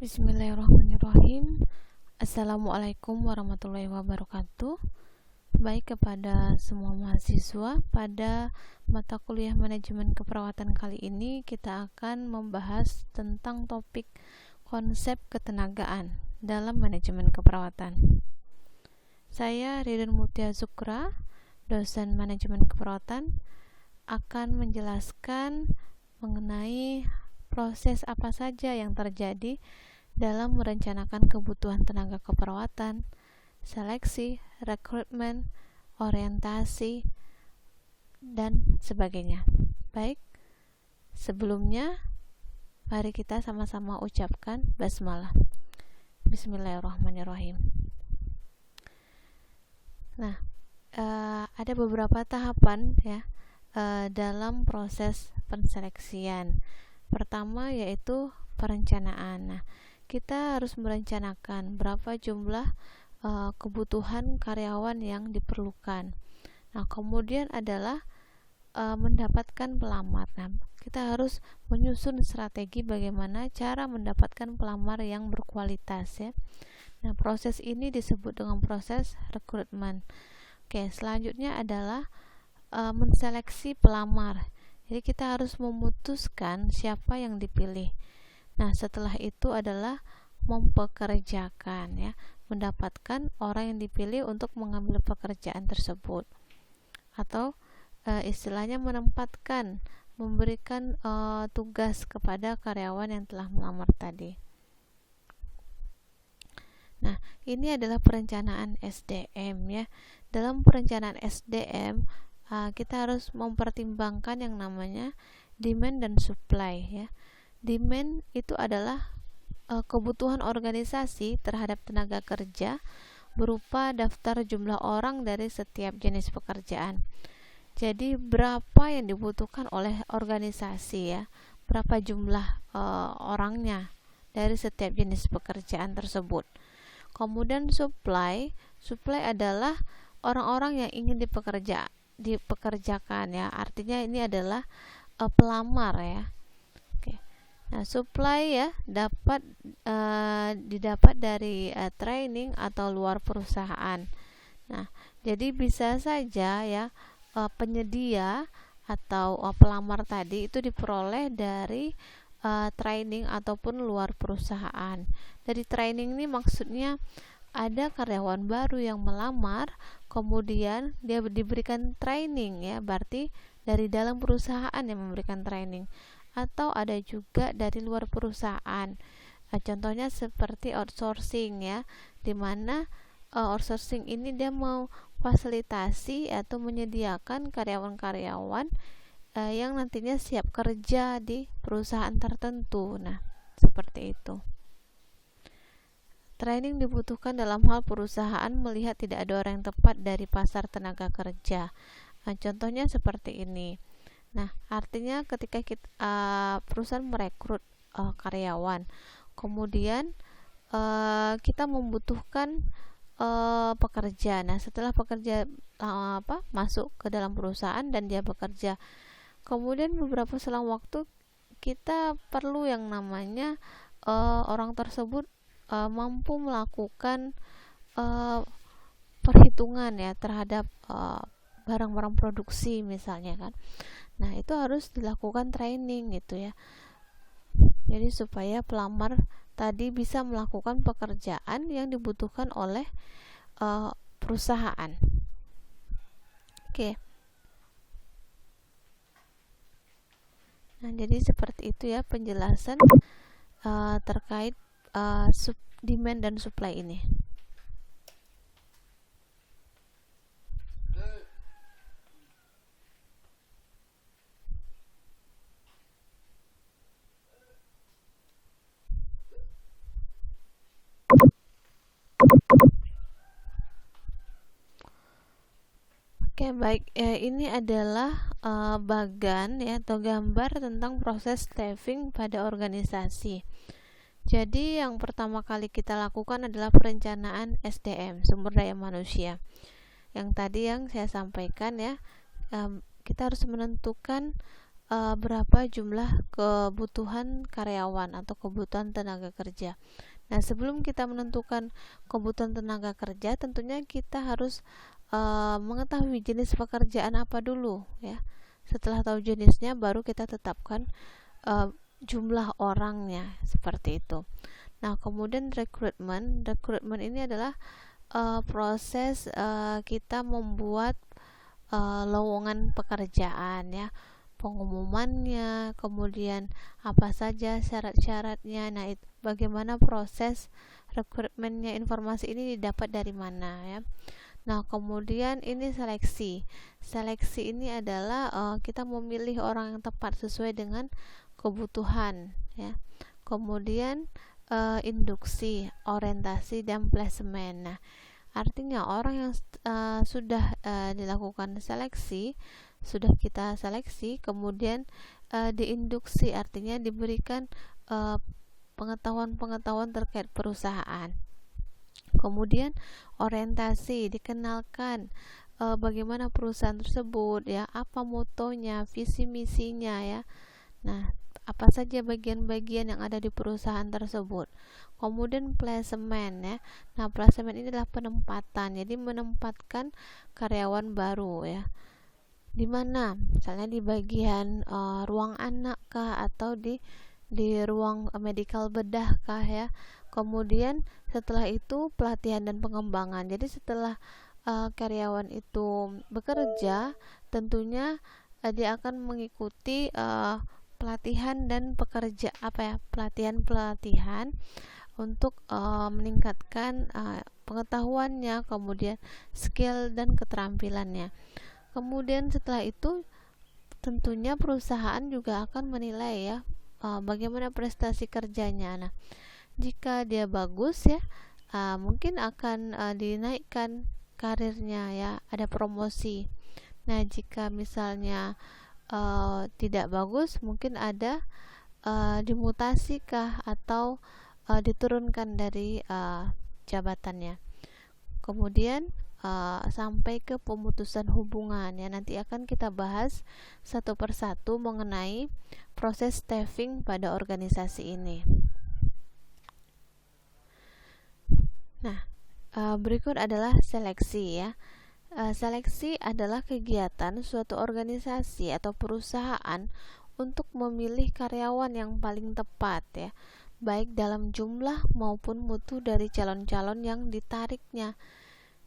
Bismillahirrahmanirrahim. Assalamualaikum warahmatullahi wabarakatuh. Baik, kepada semua mahasiswa, pada mata kuliah manajemen keperawatan kali ini kita akan membahas tentang topik konsep ketenagaan dalam manajemen keperawatan. Saya Ridwan Mutia Zukra, dosen manajemen keperawatan, akan menjelaskan mengenai proses apa saja yang terjadi dalam merencanakan kebutuhan tenaga keperawatan, seleksi, rekrutmen, orientasi, dan sebagainya. Baik, sebelumnya mari kita sama-sama ucapkan basmalah. Bismillahirrahmanirrahim. Nah, ada beberapa tahapan ya dalam proses penseleksian. Pertama yaitu perencanaan. Nah, kita harus merencanakan berapa jumlah kebutuhan karyawan yang diperlukan. Nah, kemudian adalah mendapatkan pelamar. Nah, kita harus menyusun strategi bagaimana cara mendapatkan pelamar yang berkualitas ya. Nah, proses ini disebut dengan proses rekrutmen. Oke, selanjutnya adalah menseleksi pelamar. Jadi kita harus memutuskan siapa yang dipilih. Nah, setelah itu adalah mempekerjakan ya, mendapatkan orang yang dipilih untuk mengambil pekerjaan tersebut. Atau istilahnya menempatkan, memberikan tugas kepada karyawan yang telah melamar tadi. Nah, ini adalah perencanaan SDM ya. Dalam perencanaan SDM kita harus mempertimbangkan yang namanya demand dan supply ya. Demand itu adalah kebutuhan organisasi terhadap tenaga kerja berupa daftar jumlah orang dari setiap jenis pekerjaan. Jadi berapa yang dibutuhkan oleh organisasi ya, berapa jumlah orangnya dari setiap jenis pekerjaan tersebut. Kemudian supply adalah orang-orang yang ingin dipekerjakan ya, artinya ini adalah pelamar ya. Oke. Nah, supply ya didapat dari training atau luar perusahaan. Nah, jadi bisa saja ya penyedia atau pelamar tadi itu diperoleh dari training ataupun luar perusahaan. Dari training ini maksudnya ada karyawan baru yang melamar, kemudian dia diberikan training ya, berarti dari dalam perusahaan yang memberikan training, atau ada juga dari luar perusahaan. Contohnya seperti outsourcing ya, dimana outsourcing ini dia mau fasilitasi atau menyediakan karyawan-karyawan yang nantinya siap kerja di perusahaan tertentu. Nah, seperti itu. Training dibutuhkan dalam hal perusahaan melihat tidak ada orang yang tepat dari pasar tenaga kerja. Nah, contohnya seperti ini. Nah, artinya ketika perusahaan merekrut karyawan, kemudian kita membutuhkan pekerja. Nah, setelah pekerja masuk ke dalam perusahaan dan dia bekerja, kemudian beberapa selang waktu kita perlu yang namanya orang tersebut mampu melakukan perhitungan ya terhadap barang-barang produksi misalnya kan. Nah, itu harus dilakukan training gitu ya. Jadi supaya pelamar tadi bisa melakukan pekerjaan yang dibutuhkan oleh perusahaan. Oke. Nah, jadi seperti itu ya penjelasan terkait demand dan supply ini. Oke, baik. Ini adalah bagan ya atau gambar tentang proses staffing pada organisasi. Jadi yang pertama kali kita lakukan adalah perencanaan SDM, sumber daya manusia. Yang tadi yang saya sampaikan ya, kita harus menentukan berapa jumlah kebutuhan karyawan atau kebutuhan tenaga kerja. Nah, sebelum kita menentukan kebutuhan tenaga kerja, tentunya kita harus mengetahui jenis pekerjaan apa dulu ya. Setelah tahu jenisnya, baru kita tetapkan jumlah orangnya, seperti itu. Nah, kemudian rekrutmen ini adalah proses kita membuat lowongan pekerjaan ya, pengumumannya, kemudian apa saja syarat-syaratnya. Nah, bagaimana proses rekrutmennya, informasi ini didapat dari mana ya. Nah, kemudian ini seleksi. Seleksi ini adalah kita memilih orang yang tepat sesuai dengan kebutuhan ya. Kemudian induksi, orientasi, dan placement. Nah, artinya orang yang sudah dilakukan seleksi, sudah kita seleksi, kemudian diinduksi, artinya diberikan pengetahuan-pengetahuan terkait perusahaan. Kemudian orientasi, dikenalkan bagaimana perusahaan tersebut ya, apa motonya, visi misinya ya. Nah, apa saja bagian-bagian yang ada di perusahaan tersebut. Kemudian placement ya. Nah, placement ini adalah penempatan. Jadi menempatkan karyawan baru ya. Di mana? Misalnya di bagian ruang anak kah, atau di ruang medical bedah kah ya. Kemudian setelah itu pelatihan dan pengembangan. Jadi setelah karyawan itu bekerja, tentunya dia akan mengikuti pelatihan dan pelatihan untuk meningkatkan pengetahuannya, kemudian skill dan keterampilannya. Kemudian setelah itu tentunya perusahaan juga akan menilai ya bagaimana prestasi kerjanya. Nah, jika dia bagus ya, mungkin akan dinaikkan karirnya ya, ada promosi. Nah, jika misalnya tidak bagus, mungkin ada dimutasi kah, atau diturunkan dari jabatannya. Kemudian sampai ke pemutusan hubungan ya, nanti akan kita bahas satu persatu mengenai proses staffing pada organisasi ini. Nah, berikut adalah seleksi ya. Seleksi adalah kegiatan suatu organisasi atau perusahaan untuk memilih karyawan yang paling tepat ya, baik dalam jumlah maupun mutu dari calon-calon yang ditariknya.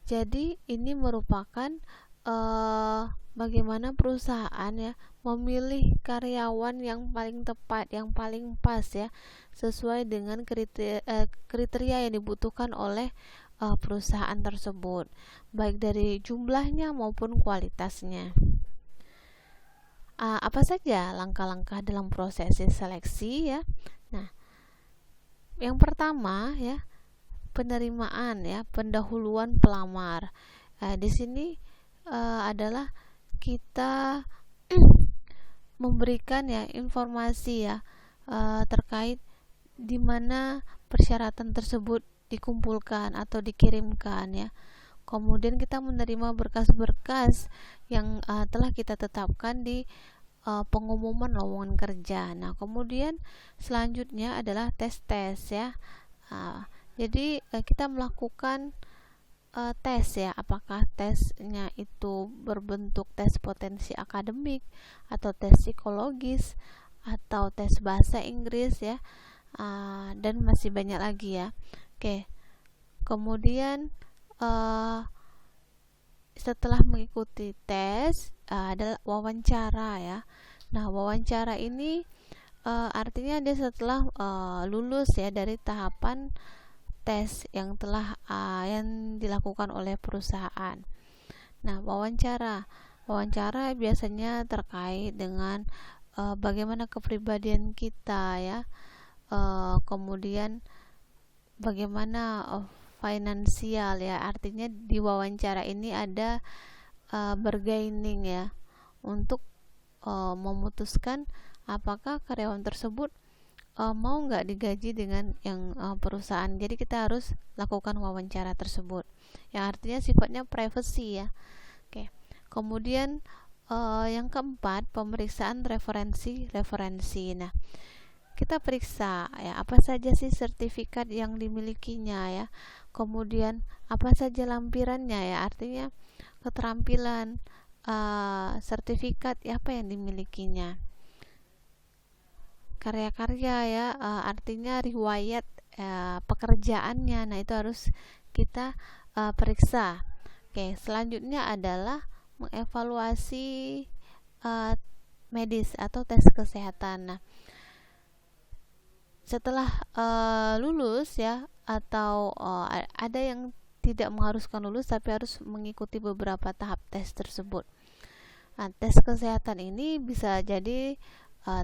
Jadi ini merupakan bagaimana perusahaan ya memilih karyawan yang paling tepat, yang paling pas ya, sesuai dengan kriteria yang dibutuhkan oleh perusahaan tersebut, baik dari jumlahnya maupun kualitasnya. Apa saja langkah-langkah dalam proses seleksi ya? Nah, yang pertama ya, penerimaan ya, pendahuluan pelamar. Di sini adalah kita memberikan ya informasi ya terkait di mana persyaratan tersebut dikumpulkan atau dikirimkan ya. Kemudian kita menerima berkas-berkas yang telah kita tetapkan di pengumuman lowongan kerja. Nah, kemudian selanjutnya adalah tes-tes ya. Jadi kita melakukan tes ya, apakah tesnya itu berbentuk tes potensi akademik, atau tes psikologis, atau tes bahasa Inggris ya, dan masih banyak lagi ya. Oke, kemudian setelah mengikuti tes ada wawancara ya. Nah, wawancara ini artinya dia setelah lulus ya dari tahapan tes yang telah yang dilakukan oleh perusahaan. Nah, wawancara biasanya terkait dengan bagaimana kepribadian kita ya, kemudian bagaimana finansial ya, artinya di wawancara ini ada bargaining ya, untuk memutuskan apakah karyawan tersebut mau nggak digaji dengan yang perusahaan. Jadi kita harus lakukan wawancara tersebut yang artinya sifatnya privacy ya. Oke. Kemudian Yang keempat, pemeriksaan referensi. Nah, kita periksa ya apa saja sih sertifikat yang dimilikinya ya. Kemudian apa saja lampirannya ya, artinya keterampilan sertifikat ya, apa yang dimilikinya. Karya-karya ya, artinya riwayat pekerjaannya. Nah, itu harus kita periksa. Oke, selanjutnya adalah mengevaluasi medis atau tes kesehatan. Nah, setelah lulus ya, atau ada yang tidak mengharuskan lulus tapi harus mengikuti beberapa tahap tes tersebut. Nah, tes kesehatan ini bisa jadi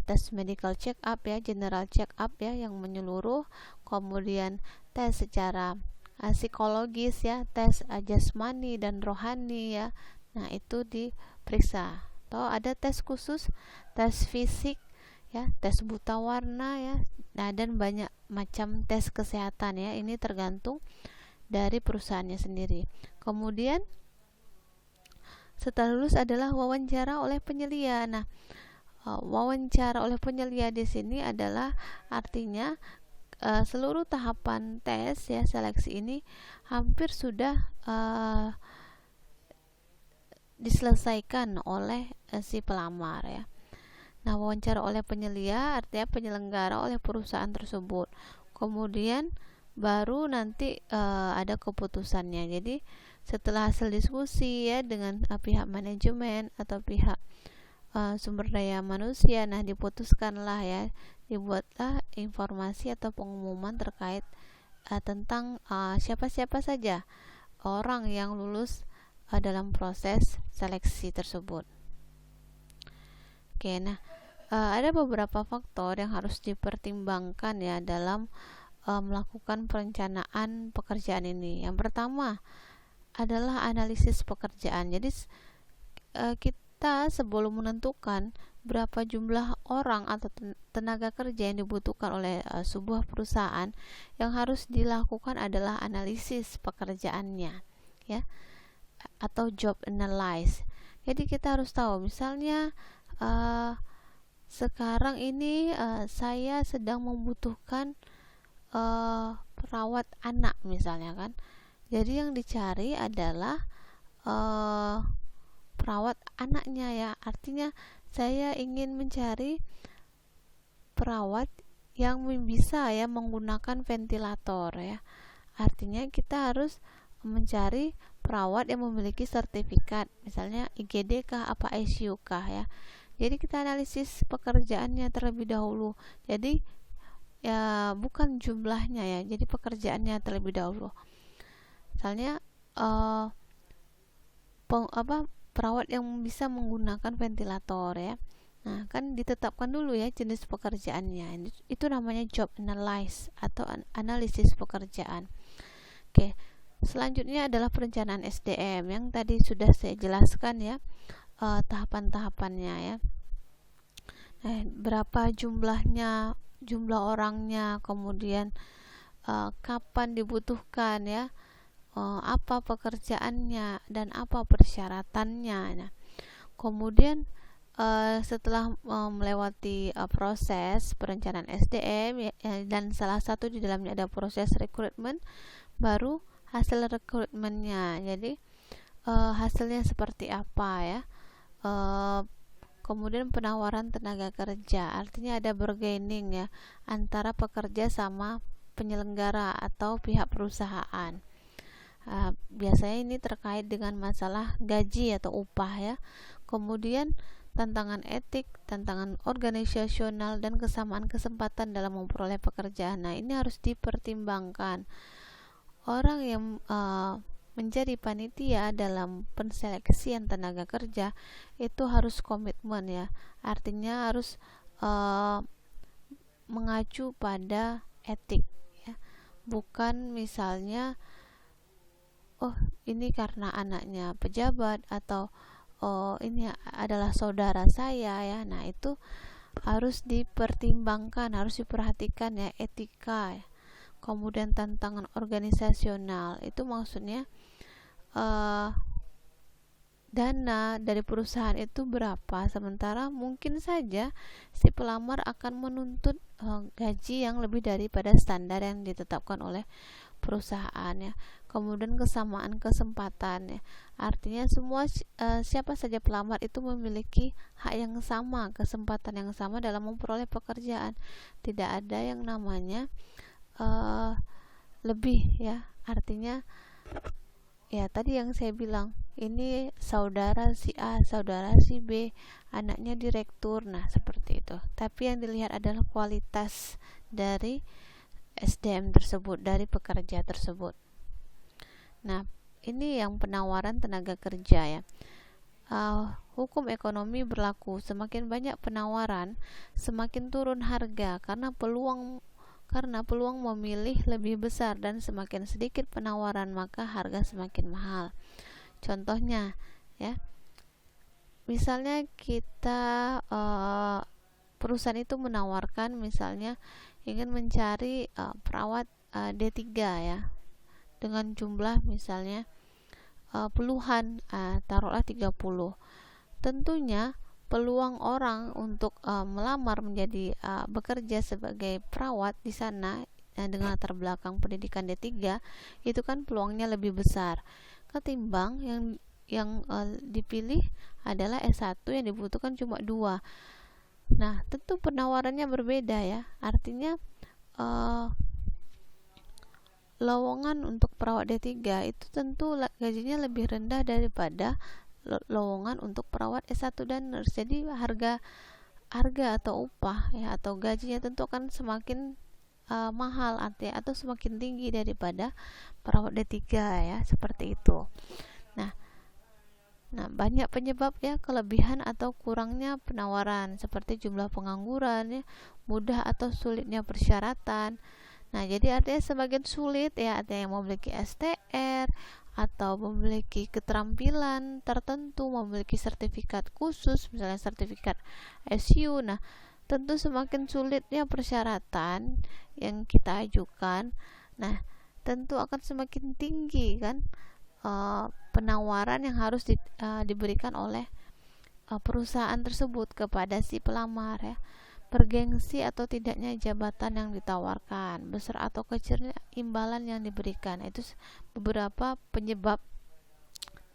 tes medical check up ya, general check up ya yang menyeluruh, kemudian tes secara psikologis ya, tes jasmani dan rohani ya. Nah, itu diperiksa. Atau ada tes khusus, tes fisik ya, tes buta warna ya. Nah, dan banyak macam tes kesehatan ya. Ini tergantung dari perusahaannya sendiri. Kemudian setelah lulus adalah wawancara oleh penyelia. Nah, wawancara oleh penyelia di sini adalah artinya seluruh tahapan tes ya, seleksi ini hampir sudah diselesaikan oleh si pelamar ya. Nah, wawancara oleh penyelia artinya penyelenggara oleh perusahaan tersebut. Kemudian baru nanti ada keputusannya. Jadi setelah hasil diskusi ya dengan pihak manajemen atau pihak sumber daya manusia, nah diputuskanlah ya, dibuatlah informasi atau pengumuman terkait tentang siapa-siapa saja orang yang lulus dalam proses seleksi tersebut. Oke, nah ada beberapa faktor yang harus dipertimbangkan ya dalam melakukan perencanaan pekerjaan ini. Yang pertama adalah analisis pekerjaan. Jadi kita sebelum menentukan berapa jumlah orang atau tenaga kerja yang dibutuhkan oleh sebuah perusahaan, yang harus dilakukan adalah analisis pekerjaannya ya, atau job analysis. Jadi kita harus tahu, misalnya sekarang ini saya sedang membutuhkan perawat anak misalnya kan. Jadi yang dicari adalah perawat anaknya ya. Artinya saya ingin mencari perawat yang bisa ya menggunakan ventilator ya. Artinya kita harus mencari perawat yang memiliki sertifikat, misalnya IGD kah, apa ICU kah ya. Jadi kita analisis pekerjaannya terlebih dahulu. Jadi ya bukan jumlahnya ya, jadi pekerjaannya terlebih dahulu. Misalnya perawat yang bisa menggunakan ventilator ya. Nah, kan ditetapkan dulu ya jenis pekerjaannya. Itu namanya job analysis atau analisis pekerjaan. Oke, selanjutnya adalah perencanaan SDM yang tadi sudah saya jelaskan ya, tahapan-tahapannya ya. Nah, berapa jumlahnya, jumlah orangnya, kemudian kapan dibutuhkan ya, apa pekerjaannya dan apa persyaratannya. Nah, kemudian setelah melewati proses perencanaan SDM ya, dan salah satu di dalamnya ada proses rekrutmen, baru hasil rekrutmennya. Jadi hasilnya seperti apa ya. Kemudian penawaran tenaga kerja, artinya ada bargaining ya antara pekerja sama penyelenggara atau pihak perusahaan. Biasanya ini terkait dengan masalah gaji atau upah ya. Kemudian tantangan etik, tantangan organisasional, dan kesamaan kesempatan dalam memperoleh pekerjaan. Nah, ini harus dipertimbangkan. Orang yang menjadi panitia dalam penseleksian tenaga kerja itu harus komitmen ya, artinya harus mengacu pada etik ya, bukan misalnya ini karena anaknya pejabat atau ini adalah saudara saya ya. Nah, itu harus dipertimbangkan, harus diperhatikan ya, etika ya. Kemudian tantangan organisasional itu maksudnya dana dari perusahaan itu berapa, sementara mungkin saja si pelamar akan menuntut gaji yang lebih daripada standar yang ditetapkan oleh perusahaan ya. Kemudian kesamaan kesempatan ya, artinya semua siapa saja pelamar itu memiliki hak yang sama, kesempatan yang sama dalam memperoleh pekerjaan. Tidak ada yang namanya lebih ya, artinya ya tadi yang saya bilang, ini saudara si A, saudara si B, anaknya direktur, nah seperti itu. Tapi yang dilihat adalah kualitas dari SDM tersebut, dari pekerja tersebut. Nah, ini yang penawaran tenaga kerja ya. Hukum ekonomi berlaku, semakin banyak penawaran, semakin turun harga karena peluang memilih lebih besar, dan semakin sedikit penawaran maka harga semakin mahal. Contohnya ya, misalnya kita perusahaan itu menawarkan, misalnya ingin mencari perawat D3 ya, dengan jumlah misalnya puluhan, taruhlah 30. Tentunya peluang orang untuk melamar menjadi bekerja sebagai perawat di sana dengan latar belakang pendidikan D3 itu kan peluangnya lebih besar ketimbang yang dipilih adalah S1 yang dibutuhkan cuma 2. Nah, tentu penawarannya berbeda ya. Artinya lowongan untuk perawat D3 itu tentu gajinya lebih rendah daripada lowongan untuk perawat S1 dan nurse. Jadi harga atau upah ya, atau gajinya tentu akan semakin mahal artinya, atau semakin tinggi daripada perawat D3 ya, seperti itu. Nah, banyak penyebab ya, kelebihan atau kurangnya penawaran seperti jumlah pengangguran ya, mudah atau sulitnya persyaratan. Nah, jadi artinya semakin sulit ya, artinya yang memiliki STR atau memiliki keterampilan tertentu, memiliki sertifikat khusus, misalnya sertifikat SU. Nah, tentu semakin sulitnya persyaratan yang kita ajukan. Nah, tentu akan semakin tinggi kan penawaran yang harus diberikan oleh perusahaan tersebut kepada si pelamar ya. Bergengsi atau tidaknya jabatan yang ditawarkan, besar atau kecilnya imbalan yang diberikan. Itu beberapa penyebab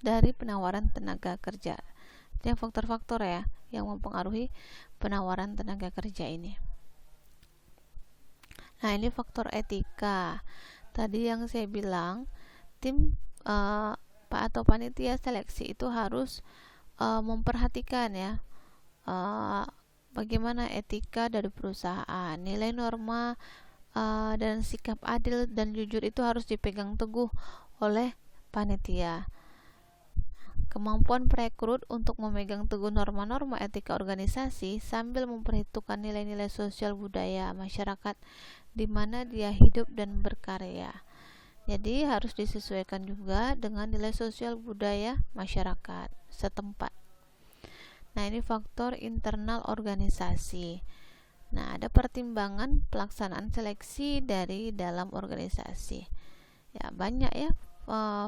dari penawaran tenaga kerja. Itu faktor-faktor ya yang mempengaruhi penawaran tenaga kerja ini. Nah, ini faktor etika. Tadi yang saya bilang, tim atau panitia seleksi itu harus memperhatikan ya bagaimana etika dari perusahaan, nilai norma dan sikap adil dan jujur itu harus dipegang teguh oleh panitia. Kemampuan perekrut untuk memegang teguh norma-norma etika organisasi sambil memperhitungkan nilai-nilai sosial budaya masyarakat di mana dia hidup dan berkarya. Jadi harus disesuaikan juga dengan nilai sosial budaya masyarakat setempat. Nah, ini faktor internal organisasi. Nah, ada pertimbangan pelaksanaan seleksi dari dalam organisasi. Ya, banyak ya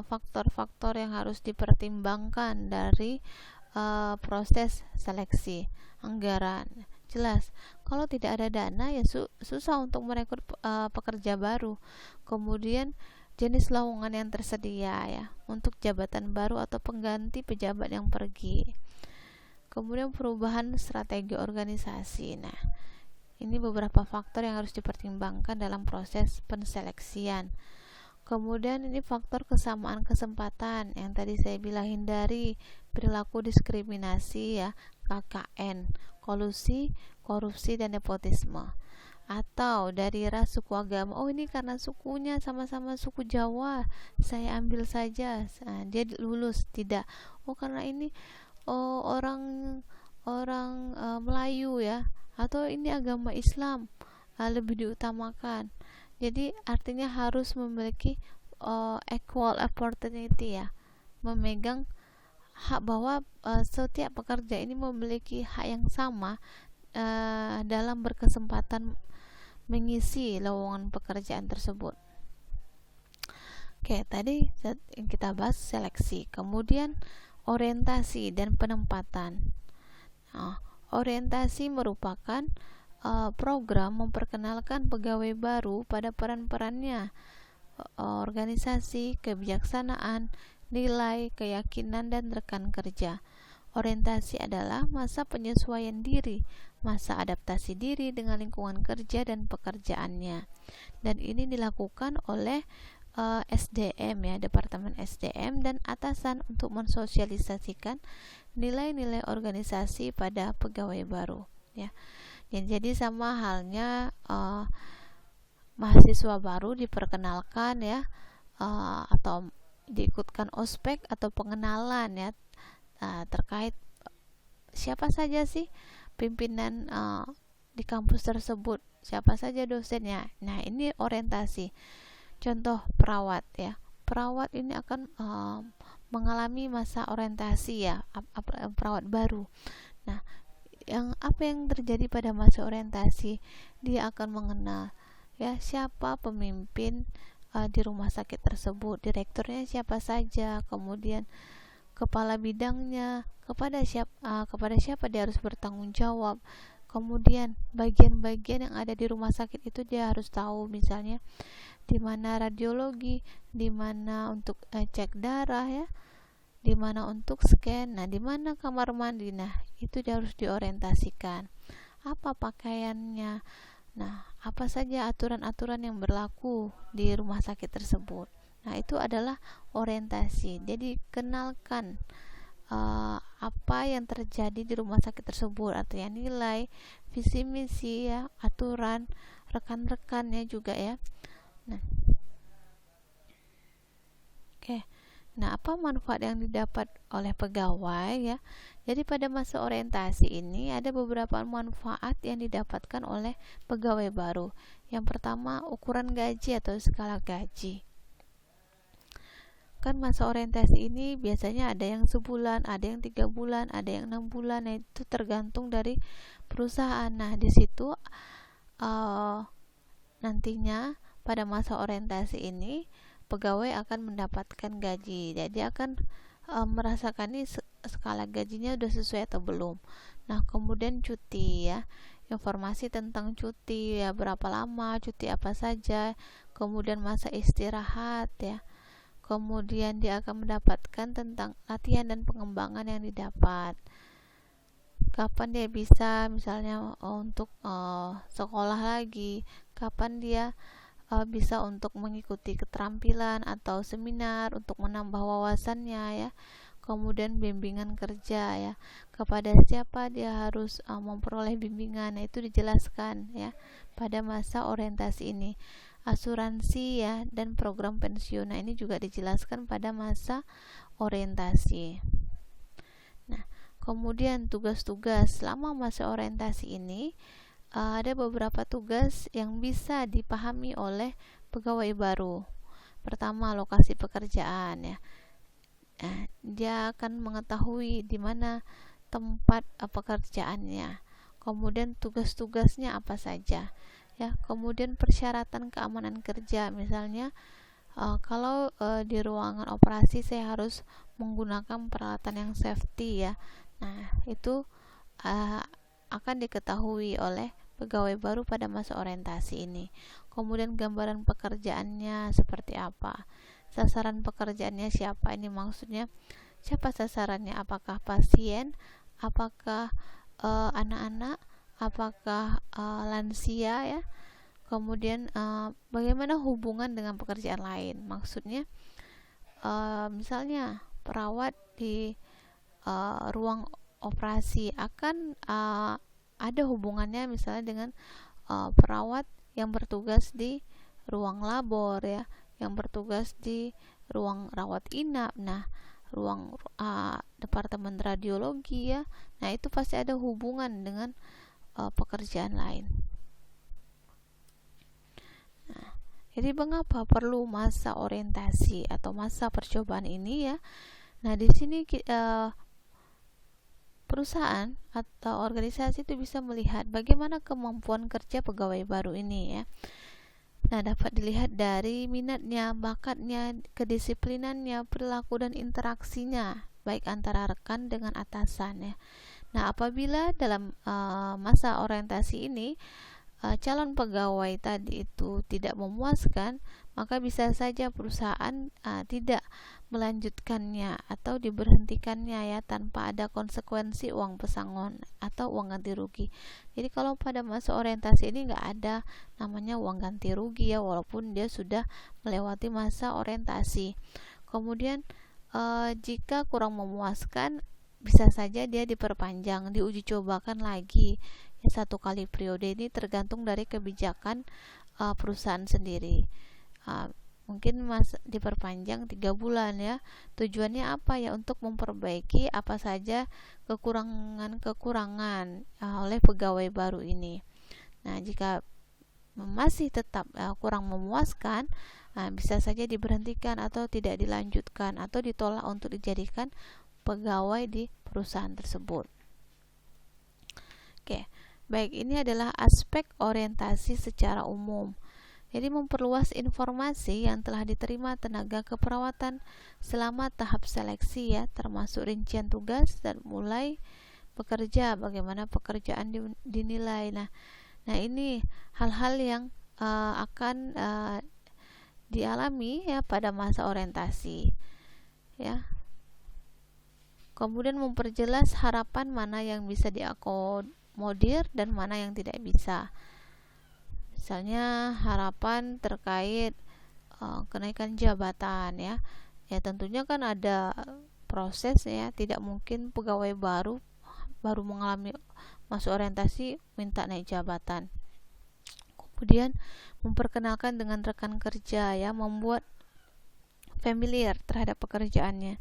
faktor-faktor yang harus dipertimbangkan dari proses seleksi. Anggaran, jelas. Kalau tidak ada dana ya susah untuk merekrut pekerja baru. Kemudian jenis lowongan yang tersedia ya untuk jabatan baru atau pengganti pejabat yang pergi. Kemudian perubahan strategi organisasi. Nah, ini beberapa faktor yang harus dipertimbangkan dalam proses penseleksian. Kemudian ini faktor kesamaan kesempatan yang tadi saya bilang, hindari perilaku diskriminasi ya, KKN, kolusi, korupsi dan nepotisme. Atau dari ras, suku, agama. Oh, ini karena sukunya sama-sama suku Jawa, saya ambil saja. Nah, dia lulus. Tidak. Oh, karena ini orang Melayu ya, atau ini agama Islam lebih diutamakan. Jadi artinya harus memiliki equal opportunity ya, memegang hak bahwa setiap pekerja ini memiliki hak yang sama dalam berkesempatan mengisi lowongan pekerjaan tersebut. Oke, tadi yang kita bahas seleksi. Kemudian orientasi dan penempatan. Nah, orientasi merupakan program memperkenalkan pegawai baru pada peran-perannya, organisasi, kebijaksanaan, nilai, keyakinan, dan rekan kerja. Orientasi adalah masa penyesuaian diri, masa adaptasi diri dengan lingkungan kerja dan pekerjaannya. Dan ini dilakukan oleh SDM ya, Departemen SDM dan atasan untuk mensosialisasikan nilai-nilai organisasi pada pegawai baru ya. Jadi sama halnya mahasiswa baru diperkenalkan ya, atau diikutkan ospek atau pengenalan ya, terkait siapa saja sih pimpinan di kampus tersebut, siapa saja dosennya. Nah, ini orientasi. Contoh perawat ya, perawat ini akan mengalami masa orientasi ya, perawat baru. Nah, apa yang terjadi pada masa orientasi, dia akan mengenal ya siapa pemimpin di rumah sakit tersebut, direkturnya siapa saja, kemudian kepala bidangnya, kepada siapa dia harus bertanggung jawab, kemudian bagian-bagian yang ada di rumah sakit itu dia harus tahu, misalnya di mana radiologi, di mana untuk cek darah ya, di mana untuk scan, nah di mana kamar mandi. Nah, itu dia harus diorientasikan. Apa pakaiannya? Nah, apa saja aturan-aturan yang berlaku di rumah sakit tersebut. Nah, itu adalah orientasi. Jadi, kenalkan apa yang terjadi di rumah sakit tersebut, artinya nilai, visi misi ya, aturan, rekan-rekannya juga ya. Nah, oke. Nah, apa manfaat yang didapat oleh pegawai ya? Jadi pada masa orientasi ini ada beberapa manfaat yang didapatkan oleh pegawai baru. Yang pertama, ukuran gaji atau skala gaji. Kan masa orientasi ini biasanya ada yang sebulan, ada yang 3 bulan, ada yang 6 bulan. Nah, itu tergantung dari perusahaan. Nah, di situ nantinya pada masa orientasi ini pegawai akan mendapatkan gaji. Jadi akan merasakan ini skala gajinya udah sesuai atau belum. Nah, kemudian cuti ya, informasi tentang cuti ya, berapa lama, cuti apa saja, kemudian masa istirahat ya, kemudian dia akan mendapatkan tentang latihan dan pengembangan yang didapat, kapan dia bisa misalnya untuk sekolah lagi, kapan dia bisa untuk mengikuti keterampilan atau seminar untuk menambah wawasannya ya, kemudian bimbingan kerja ya, kepada siapa dia harus memperoleh bimbingan. Nah, itu dijelaskan ya pada masa orientasi ini. Asuransi ya dan program pensiun, nah ini juga dijelaskan pada masa orientasi. Nah, kemudian tugas-tugas selama masa orientasi ini, ada beberapa tugas yang bisa dipahami oleh pegawai baru. Pertama, lokasi pekerjaan ya. Dia akan mengetahui di mana tempat pekerjaannya. Kemudian tugas-tugasnya apa saja ya. Kemudian persyaratan keamanan kerja, misalnya kalau di ruangan operasi saya harus menggunakan peralatan yang safety ya. Nah, itu akan diketahui oleh pegawai baru pada masa orientasi ini. Kemudian gambaran pekerjaannya seperti apa, sasaran pekerjaannya siapa, ini maksudnya siapa sasarannya, apakah pasien, apakah anak-anak, apakah lansia ya. Kemudian bagaimana hubungan dengan pekerjaan lain, maksudnya misalnya perawat di ruang operasi akan ada hubungannya misalnya dengan perawat yang bertugas di ruang labor ya, yang bertugas di ruang rawat inap, nah ruang departemen radiologi ya. Nah, itu pasti ada hubungan dengan pekerjaan lain. Nah, jadi mengapa perlu masa orientasi atau masa percobaan ini ya? Nah, di sini perusahaan atau organisasi itu bisa melihat bagaimana kemampuan kerja pegawai baru ini ya. Nah, dapat dilihat dari minatnya, bakatnya, kedisiplinannya, perilaku dan interaksinya baik antara rekan dengan atasan ya. Nah, apabila dalam masa orientasi ini calon pegawai tadi itu tidak memuaskan, maka bisa saja perusahaan tidak melanjutkannya atau diberhentikannya ya, tanpa ada konsekuensi uang pesangon atau uang ganti rugi. Jadi kalau pada masa orientasi ini nggak ada namanya uang ganti rugi ya, walaupun dia sudah melewati masa orientasi. Kemudian jika kurang memuaskan, bisa saja dia diperpanjang, diuji cobakan lagi ya, 1 kali periode. Ini tergantung dari kebijakan perusahaan sendiri. Mungkin diperpanjang 3 bulan ya. Tujuannya apa ya? Untuk memperbaiki apa saja kekurangan-kekurangan oleh pegawai baru ini. Nah, jika masih tetap kurang memuaskan, bisa saja diberhentikan atau tidak dilanjutkan atau ditolak untuk dijadikan pegawai di perusahaan tersebut. Oke, baik, ini adalah aspek orientasi secara umum. Jadi memperluas informasi yang telah diterima tenaga keperawatan selama tahap seleksi ya, termasuk rincian tugas dan mulai bekerja, bagaimana pekerjaan dinilai. Nah ini hal-hal yang akan dialami ya pada masa orientasi ya. Kemudian memperjelas harapan mana yang bisa diakomodir dan mana yang tidak bisa. Misalnya harapan terkait kenaikan jabatan ya. Ya tentunya kan ada proses ya, tidak mungkin pegawai baru mengalami masuk orientasi minta naik jabatan. Kemudian memperkenalkan dengan rekan kerja ya, membuat familiar terhadap pekerjaannya.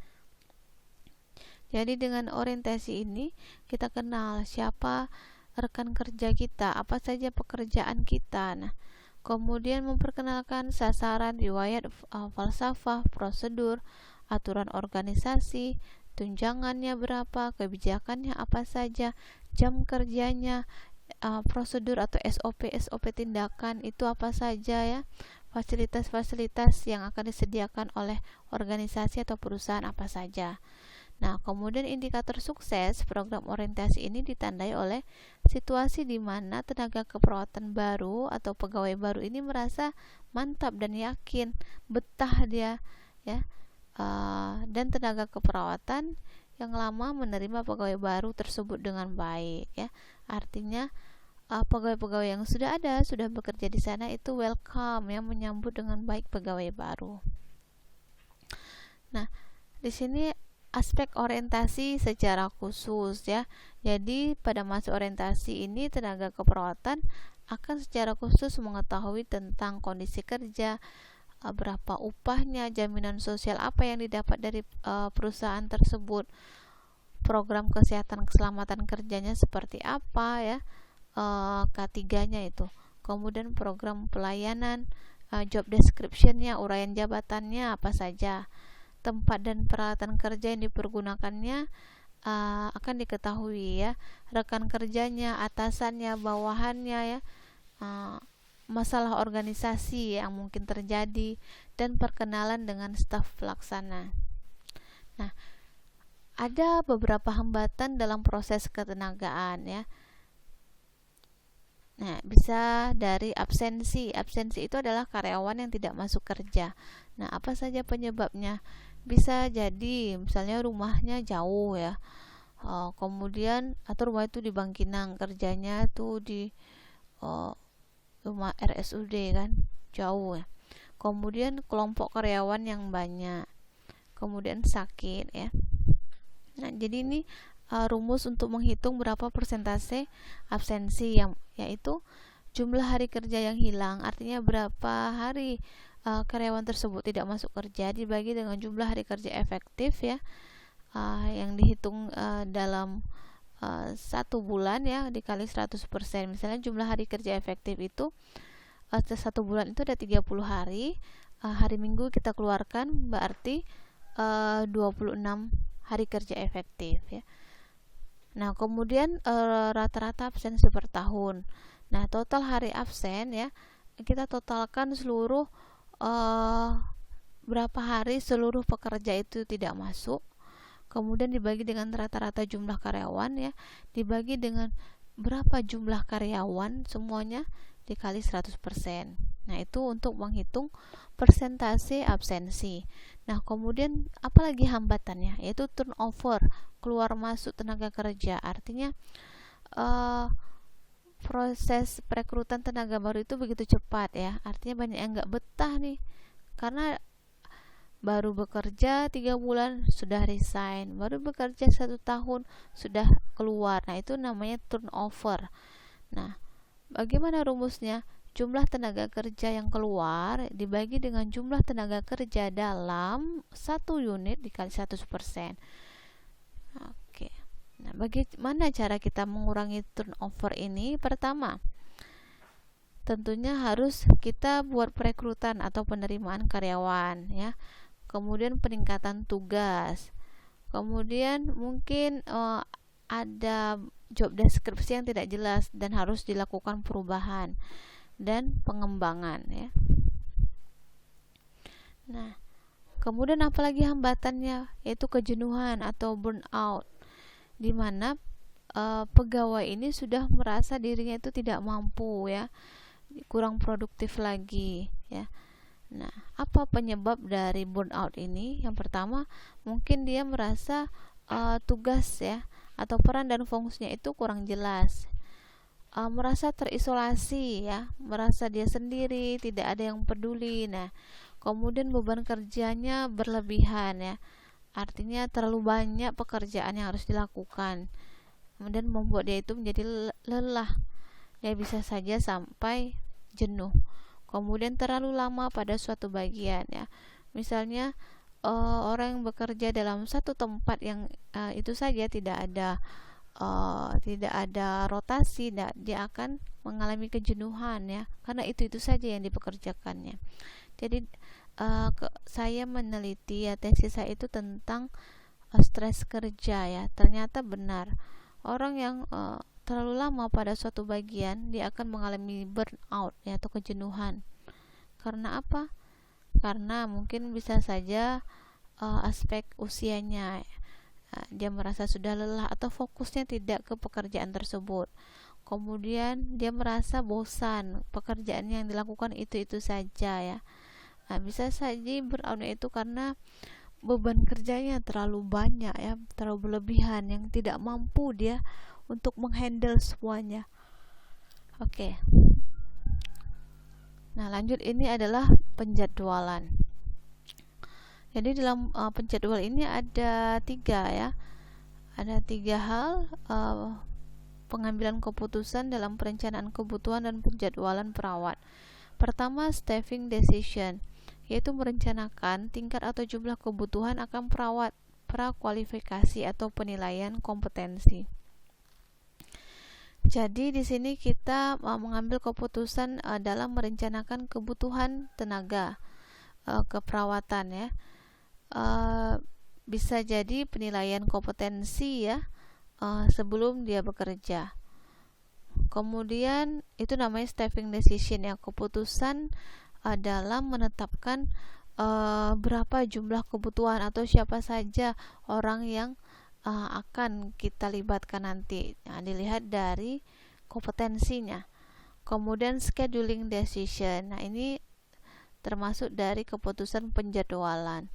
Jadi dengan orientasi ini kita kenal siapa rekan kerja kita, apa saja pekerjaan kita. Nah, kemudian memperkenalkan sasaran, riwayat falsafah, prosedur, aturan organisasi, tunjangannya berapa, kebijakannya apa saja, jam kerjanya, prosedur atau SOP tindakan itu apa saja ya, fasilitas-fasilitas yang akan disediakan oleh organisasi atau perusahaan apa saja. Nah, kemudian indikator sukses program orientasi ini ditandai oleh situasi di mana tenaga keperawatan baru atau pegawai baru ini merasa mantap dan yakin, betah dia ya, dan tenaga keperawatan yang lama menerima pegawai baru tersebut dengan baik ya. Artinya pegawai-pegawai yang sudah ada, sudah bekerja di sana itu welcome ya, menyambut dengan baik pegawai baru. Nah, di sini aspek orientasi secara khusus ya. Jadi pada masa orientasi ini tenaga keperawatan akan secara khusus mengetahui tentang kondisi kerja, berapa upahnya, jaminan sosial apa yang didapat dari perusahaan tersebut, program kesehatan keselamatan kerjanya seperti apa ya, K3-nya itu. Kemudian program pelayanan, job description-nya, uraian jabatannya apa saja, tempat dan peralatan kerja yang dipergunakannya akan diketahui ya, rekan kerjanya, atasannya, bawahannya ya, masalah organisasi yang mungkin terjadi, dan perkenalan dengan staf pelaksana. Nah, ada beberapa hambatan dalam proses ketenagaan ya. Nah, bisa dari absensi. Absensi itu adalah karyawan yang tidak masuk kerja. Nah, apa saja penyebabnya? Bisa jadi misalnya rumahnya jauh ya, kemudian atau rumah itu di Bangkinang, kerjanya tuh di rumah RSUD kan, jauh ya. Kemudian kelompok karyawan yang banyak, kemudian sakit ya. Nah, jadi ini rumus untuk menghitung berapa persentase absensi, yang yaitu jumlah hari kerja yang hilang. Artinya berapa hari karyawan tersebut tidak masuk kerja dibagi dengan jumlah hari kerja efektif ya, yang dihitung dalam 1 bulan ya, dikali 100%. Misalnya jumlah hari kerja efektif itu 1 bulan itu ada 30 hari, hari Minggu kita keluarkan, berarti 26 hari kerja efektif ya. Nah, kemudian rata-rata absensi per tahun. Nah, total hari absen ya, kita totalkan seluruh berapa hari seluruh pekerja itu tidak masuk, kemudian dibagi dengan rata-rata jumlah karyawan ya, dibagi dengan berapa jumlah karyawan semuanya dikali 100%. Nah, itu untuk menghitung persentase absensi. Nah, kemudian apalagi hambatannya, yaitu turnover, keluar masuk tenaga kerja. Artinya proses perekrutan tenaga baru itu begitu cepat ya. Artinya banyak yang nggak betah nih, karena baru bekerja 3 bulan sudah resign, baru bekerja 1 tahun sudah keluar. Nah, itu namanya turnover. Nah, bagaimana rumusnya? Jumlah tenaga kerja yang keluar dibagi dengan jumlah tenaga kerja dalam satu unit dikali 100%. Oke. Nah, bagaimana cara kita mengurangi turnover ini? Pertama, tentunya harus kita buat perekrutan atau penerimaan karyawan ya. Kemudian peningkatan tugas. Kemudian mungkin ada job deskripsi yang tidak jelas dan harus dilakukan perubahan dan pengembangan ya. Nah, kemudian apalagi hambatannya, yaitu kejenuhan atau burnout, di mana pegawai ini sudah merasa dirinya itu tidak mampu ya, kurang produktif lagi ya. Nah, apa penyebab dari burnout ini? Yang pertama, mungkin dia merasa tugas ya atau peran dan fungsinya itu kurang jelas, merasa terisolasi ya, merasa dia sendiri, tidak ada yang peduli. Nah, kemudian beban kerjanya berlebihan ya, artinya terlalu banyak pekerjaan yang harus dilakukan, kemudian membuat dia itu menjadi lelah. Dia bisa saja sampai jenuh. Kemudian terlalu lama pada suatu bagian ya, misalnya orang yang bekerja dalam satu tempat yang itu saja tidak ada rotasi, dia akan mengalami kejenuhan ya, karena itu saja yang dipekerjakannya. Jadi saya meneliti ya, tesis saya itu tentang stres kerja ya. Ternyata benar, orang yang terlalu lama pada suatu bagian dia akan mengalami burnout ya, atau kejenuhan. Karena apa? Karena mungkin bisa saja aspek usianya, dia merasa sudah lelah atau fokusnya tidak ke pekerjaan tersebut. Kemudian dia merasa bosan, pekerjaan yang dilakukan itu saja ya. Nah, bisa saja burnout itu karena beban kerjanya terlalu banyak ya, terlalu berlebihan, yang tidak mampu dia untuk menghandle semuanya. Oke. Nah, lanjut, ini adalah penjadwalan. Jadi dalam penjadwal ini ada 3 ya. Ada 3 hal pengambilan keputusan dalam perencanaan kebutuhan dan penjadwalan perawat. Pertama, staffing decision, yaitu merencanakan tingkat atau jumlah kebutuhan akan perawat, prakualifikasi atau penilaian kompetensi. Jadi di sini kita mengambil keputusan dalam merencanakan kebutuhan tenaga keperawatan ya. Bisa jadi penilaian kompetensi ya sebelum dia bekerja. Kemudian itu namanya staffing decision ya, keputusan dalam menetapkan berapa jumlah kebutuhan atau siapa saja orang yang akan kita libatkan nanti. Nah, dilihat dari kompetensinya. Kemudian scheduling decision. Nah, ini termasuk dari keputusan penjadwalan.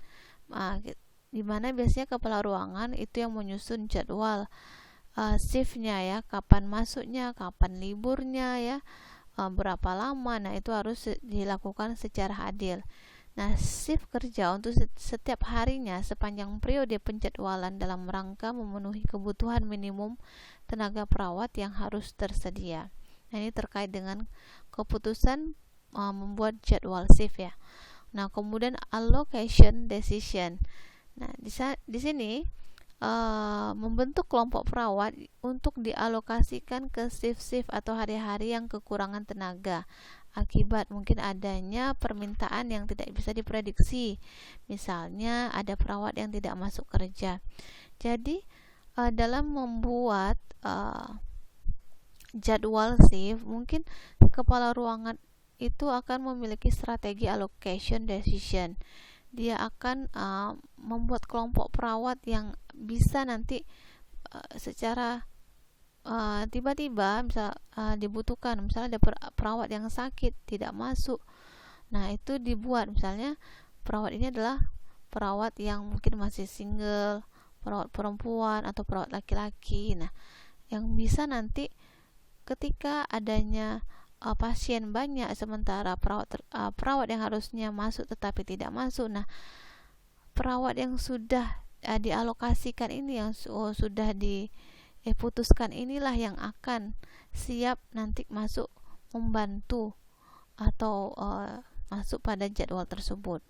Di mana biasanya kepala ruangan itu yang menyusun jadwal shiftnya ya, kapan masuknya, kapan liburnya ya, berapa lama. Nah, itu harus dilakukan secara adil. Nah, shift kerja untuk setiap harinya sepanjang periode penjadwalan dalam rangka memenuhi kebutuhan minimum tenaga perawat yang harus tersedia. Nah, ini terkait dengan keputusan membuat jadwal shift ya. Nah, kemudian allocation decision. Nah, di sini membentuk kelompok perawat untuk dialokasikan ke shift-shift atau hari-hari yang kekurangan tenaga akibat mungkin adanya permintaan yang tidak bisa diprediksi. Misalnya ada perawat yang tidak masuk kerja. Jadi dalam membuat jadwal shift, mungkin kepala ruangan itu akan memiliki strategi allocation decision, dia akan membuat kelompok perawat yang bisa nanti secara tiba-tiba misal dibutuhkan, misalnya ada perawat yang sakit tidak masuk. Nah, itu dibuat, misalnya perawat ini adalah perawat yang mungkin masih single, perawat perempuan atau perawat laki-laki. Nah, yang bisa nanti ketika adanya pasien banyak sementara perawat yang harusnya masuk tetapi tidak masuk. Nah, perawat yang sudah dialokasikan ini, yang sudah diputuskan inilah yang akan siap nanti masuk membantu atau masuk pada jadwal tersebut.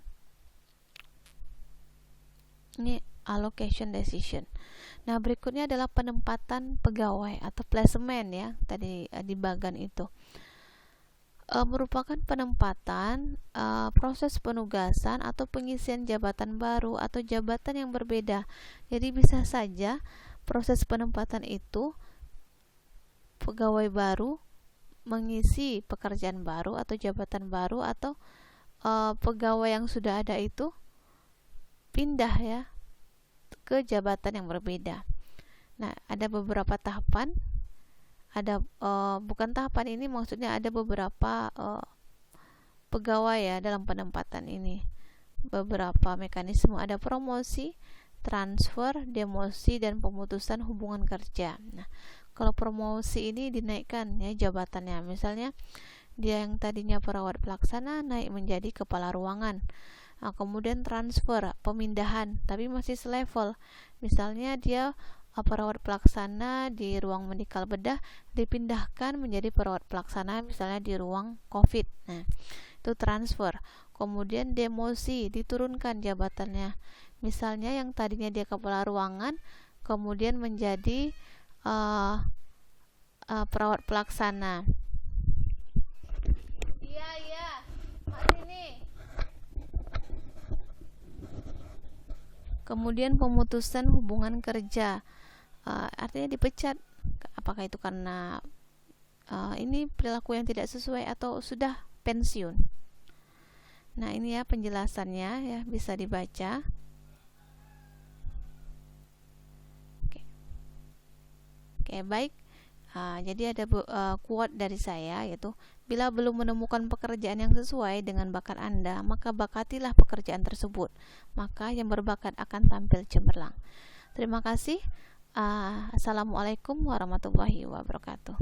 Ini allocation decision. Nah, berikutnya adalah penempatan pegawai atau placement ya, tadi di bagan itu. Merupakan penempatan, proses penugasan atau pengisian jabatan baru atau jabatan yang berbeda. Jadi bisa saja proses penempatan itu pegawai baru mengisi pekerjaan baru atau jabatan baru, atau pegawai yang sudah ada itu pindah ya ke jabatan yang berbeda. Nah, ada beberapa tahapan. Ada bukan tahapan ini, maksudnya ada beberapa pegawai ya dalam penempatan ini. Beberapa mekanisme, ada promosi, transfer, demosi, dan pemutusan hubungan kerja. Nah, kalau promosi ini dinaikkan ya jabatannya. Misalnya dia yang tadinya perawat pelaksana naik menjadi kepala ruangan. Nah, kemudian transfer, pemindahan, tapi masih selevel. Misalnya dia perawat pelaksana di ruang medikal bedah dipindahkan menjadi perawat pelaksana misalnya di ruang COVID. Nah, itu transfer. Kemudian demosi, diturunkan jabatannya. Misalnya yang tadinya dia kepala ruangan kemudian menjadi perawat pelaksana. Iya, sini. Kemudian pemutusan hubungan kerja, artinya dipecat. Apakah itu karena ini perilaku yang tidak sesuai atau sudah pensiun. Nah, ini ya penjelasannya ya, bisa dibaca. Oke, baik. Jadi ada quote dari saya, yaitu bila belum menemukan pekerjaan yang sesuai dengan bakat Anda, maka bakatilah pekerjaan tersebut. Maka yang berbakat akan tampil cemerlang. Terima kasih. Assalamualaikum warahmatullahi wabarakatuh.